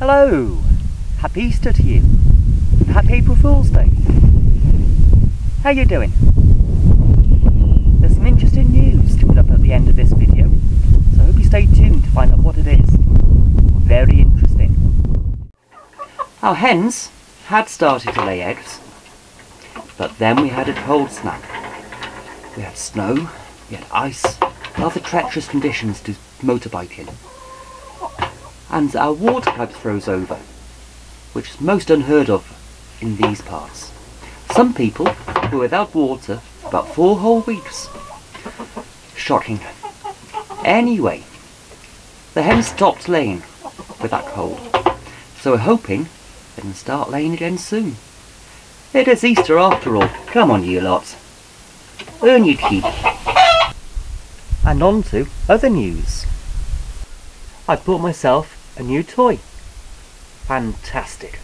Hello! Happy Easter to you. And happy April Fool's Day. How you doing? There's some interesting news coming up at the end of this video, so I hope you stay tuned to find out what it is. Very interesting. Our hens had started to lay eggs, but then we had a cold snap. We had snow, we had ice, rather treacherous conditions to motorbike in. And our water pipes froze over, which is most unheard of in these parts. Some people were without water for about 4 whole weeks. Shocking. Anyway, the hens stopped laying with that cold, so we're hoping they can start laying again soon. It is Easter after all. Come on, you lot. Earn your keep. And on to other news. I bought myself a new toy. Fantastic.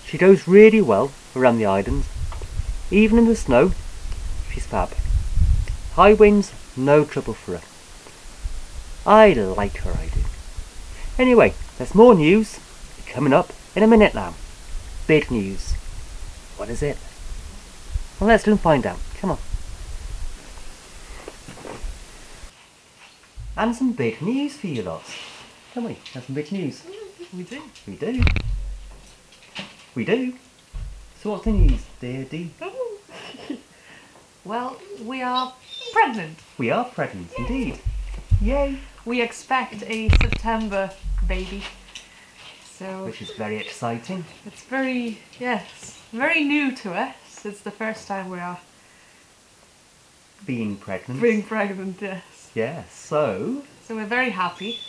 She goes really well around the island. Even in the snow, she's fab. High winds, no trouble for her. I like her, I do. Anyway, there's more news coming up in a minute now. Big news. What is it? Well, let's go and find out. Come on. And some big news for you lots. Can we? Have some big news. We do. We do. We do. So what's the news, dear Dee? Well, we are pregnant. We are pregnant, indeed. Yay! We expect a September baby. So Which is very exciting. it's very very new to us. It's the first time we are Being pregnant. being pregnant, yes. Yes, so So we're very happy.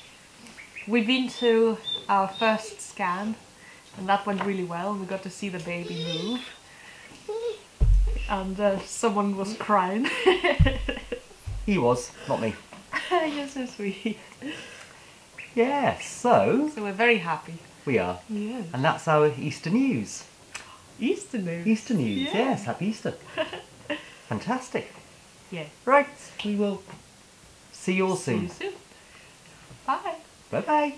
We've been to our first scan and that went really well. We got to see the baby move. And someone was crying. he was, not me. You're so sweet. Yes, so So we're very happy. we are. Yeah. And that's our Easter news. Easter news. Easter news, Yeah. yes, happy Easter. Fantastic. Yeah. Right, we will see you all See you soon. soon. Bye. Bye bye.